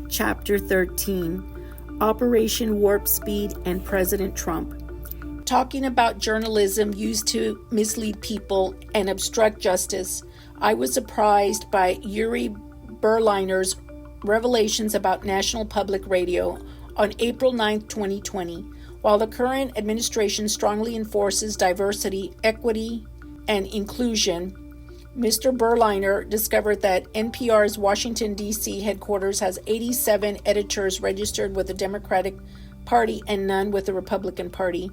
Chapter 13, Operation Warp Speed and President Trump. Talking about journalism used to mislead people and obstruct justice, I was surprised by Yuri Berliner's revelations about National Public Radio on April 9, 2020. While the current administration strongly enforces diversity, equity, and inclusion, Mr. Berliner discovered that NPR's Washington, D.C. headquarters has 87 editors registered with the Democratic Party and none with the Republican Party.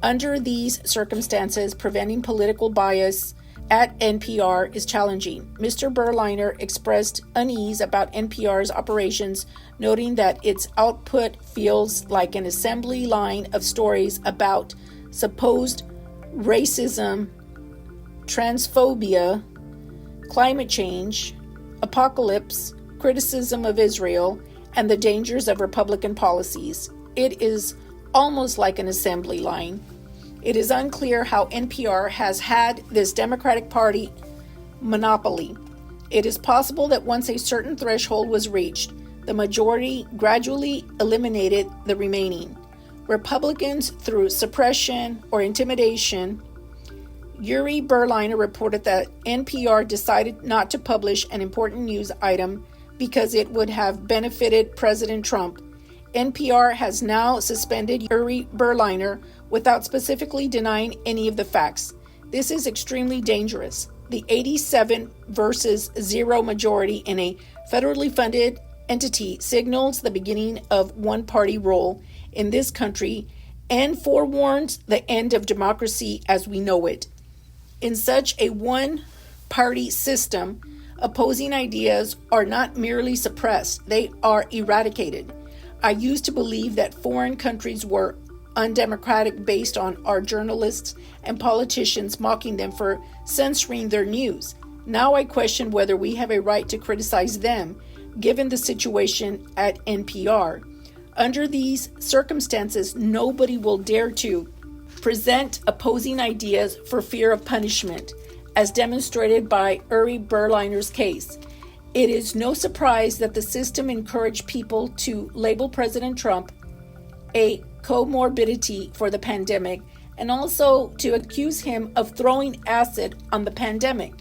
Under these circumstances, preventing political bias at NPR is challenging. Mr. Berliner expressed unease about NPR's operations, noting that its output feels like an assembly line of stories about supposed racism, transphobia, climate change, apocalypse, criticism of Israel, and the dangers of Republican policies. It is almost like an assembly line. It is unclear how NPR has had this Democratic Party monopoly. It is possible that once a certain threshold was reached, the majority gradually eliminated the remaining. Republicans, through suppression or intimidation. Yuri Berliner reported that NPR decided not to publish an important news item because it would have benefited President Trump. NPR has now suspended Yuri Berliner without specifically denying any of the facts. This is extremely dangerous. The 87 versus 0 majority in a federally funded entity signals the beginning of one-party rule in this country and forewarns the end of democracy as we know it. In such a one-party system, opposing ideas are not merely suppressed, they are eradicated. I used to believe that foreign countries were undemocratic based on our journalists and politicians mocking them for censoring their news. Now I question whether we have a right to criticize them, given the situation at NPR. Under these circumstances, nobody will dare to present opposing ideas for fear of punishment, as demonstrated by Yuri Berliner's case. It is no surprise that the system encouraged people to label President Trump a comorbidity for the pandemic and also to accuse him of throwing acid on the pandemic.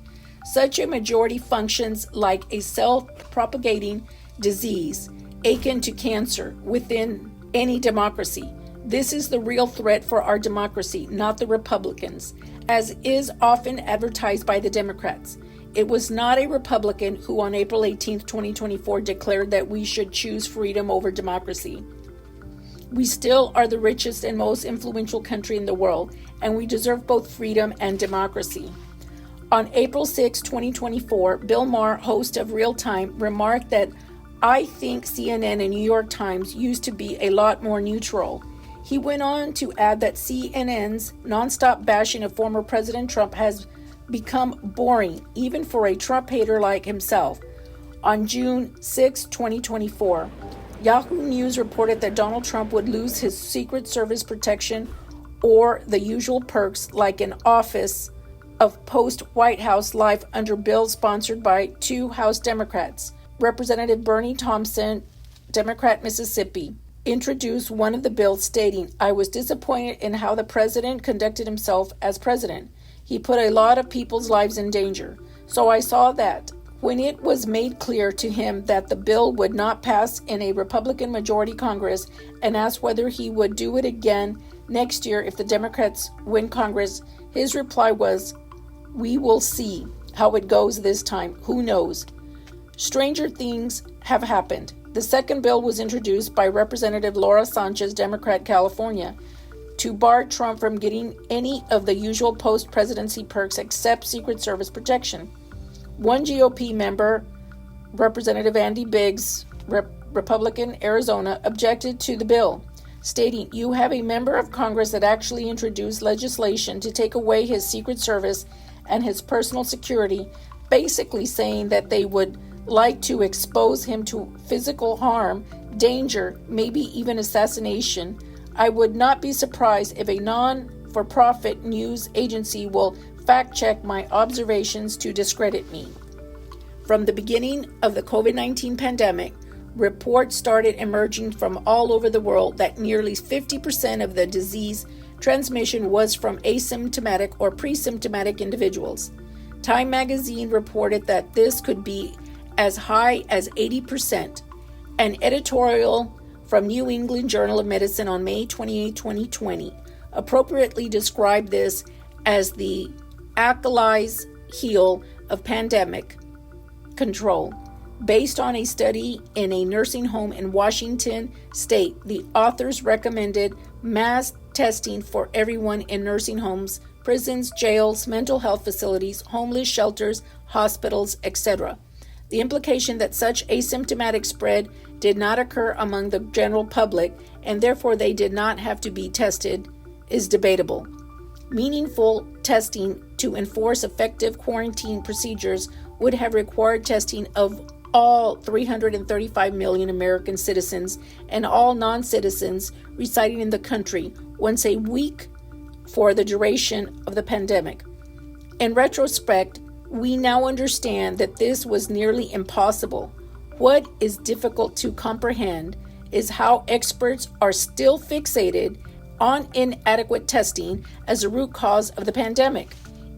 Such a majority functions like a self-propagating disease, akin to cancer, within any democracy. This is the real threat for our democracy, not the Republicans, as is often advertised by the Democrats. It was not a Republican who on April 18, 2024 declared that we should choose freedom over democracy. We still are the richest and most influential country in the world, and we deserve both freedom and democracy. On April 6, 2024, Bill Maher, host of Real Time, remarked that I think CNN and New York Times used to be a lot more neutral. He went on to add that CNN's nonstop bashing of former President Trump has become boring, even for a Trump hater like himself. On June 6, 2024, Yahoo News reported that Donald Trump would lose his Secret Service protection or the usual perks like an office of post-White House life under bills sponsored by two House Democrats. Representative Bernie Thompson, Democrat, Mississippi, introduced one of the bills stating, I was disappointed in how the president conducted himself as president. He put a lot of people's lives in danger. So I saw that. When it was made clear to him that the bill would not pass in a Republican majority Congress and asked whether he would do it again next year if the Democrats win Congress, his reply was, we will see how it goes this time. Who knows? Stranger things have happened. The second bill was introduced by Representative Laura Sanchez, Democrat, California, to bar Trump from getting any of the usual post-presidency perks except Secret Service protection. One GOP member, Representative Andy Biggs, Republican, Arizona, objected to the bill, stating, you have a member of Congress that actually introduced legislation to take away his Secret Service and his personal security, basically saying that they would like to expose him to physical harm, danger, maybe even assassination. I would not be surprised if a non-for-profit news agency will fact-check my observations to discredit me. From the beginning of the COVID-19 pandemic, reports started emerging from all over the world that nearly 50% of the disease transmission was from asymptomatic or pre-symptomatic individuals. Time magazine reported that this could be as high as 80%. An editorial from New England Journal of Medicine on May 28, 2020, appropriately described this as the Achilles heel of pandemic control. Based on a study in a nursing home in Washington state, the authors recommended mass testing for everyone in nursing homes, prisons, jails, mental health facilities, homeless shelters, hospitals, etc. The implication that such asymptomatic spread did not occur among the general public and therefore they did not have to be tested is debatable. Meaningful testing to enforce effective quarantine procedures would have required testing of all 335 million American citizens and all non-citizens residing in the country once a week for the duration of the pandemic. In retrospect, we now understand that this was nearly impossible. What is difficult to comprehend is how experts are still fixated on inadequate testing as a root cause of the pandemic.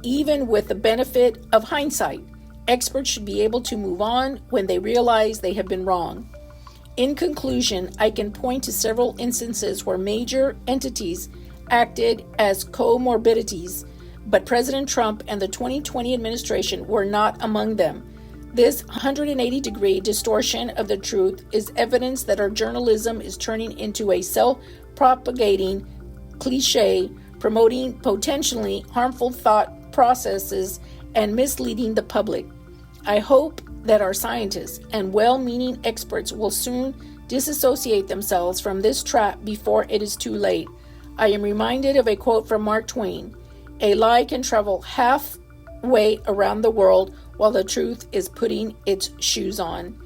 Even with the benefit of hindsight, experts should be able to move on when they realize they have been wrong. In conclusion, I can point to several instances where major entities acted as comorbidities, but President Trump and the 2020 administration were not among them. This 180-degree distortion of the truth is evidence that our journalism is turning into a self-propagating cliche, promoting potentially harmful thought processes and misleading the public. I hope that our scientists and well-meaning experts will soon disassociate themselves from this trap before it is too late. I am reminded of a quote from Mark Twain: "A lie can travel halfway around the world while the truth is putting its shoes on."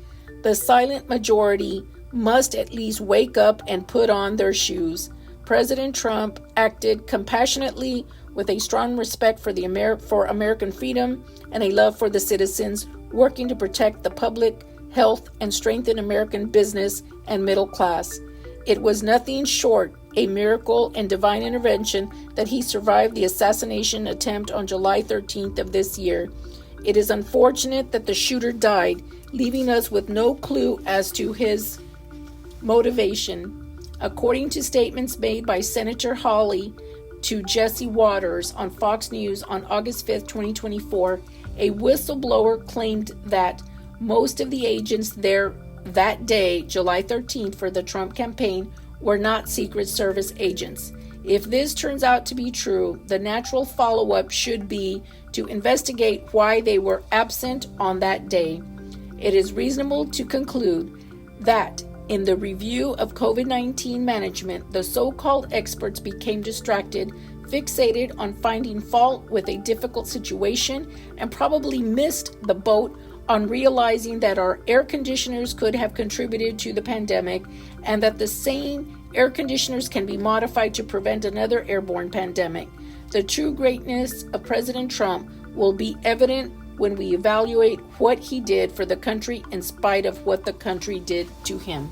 The silent majority must at least wake up and put on their shoes. President Trump acted compassionately with a strong respect for American freedom and a love for the citizens, working to protect the public health and strengthen American business and middle class. It was nothing short a miracle and divine intervention that he survived the assassination attempt on July 13th of this year. It is unfortunate that the shooter died, leaving us with no clue as to his motivation. According to statements made by Senator Hawley to Jesse Waters on Fox News on August 5th, 2024, a whistleblower claimed that most of the agents there that day, July 13th, for the Trump campaign were not Secret Service agents. If this turns out to be true, the natural follow-up should be to investigate why they were absent on that day. It is reasonable to conclude that in the review of COVID-19 management, the so-called experts became distracted, fixated on finding fault with a difficult situation, and probably missed the boat on realizing that our air conditioners could have contributed to the pandemic and that the same air conditioners can be modified to prevent another airborne pandemic. The true greatness of President Trump will be evident when we evaluate what he did for the country in spite of what the country did to him.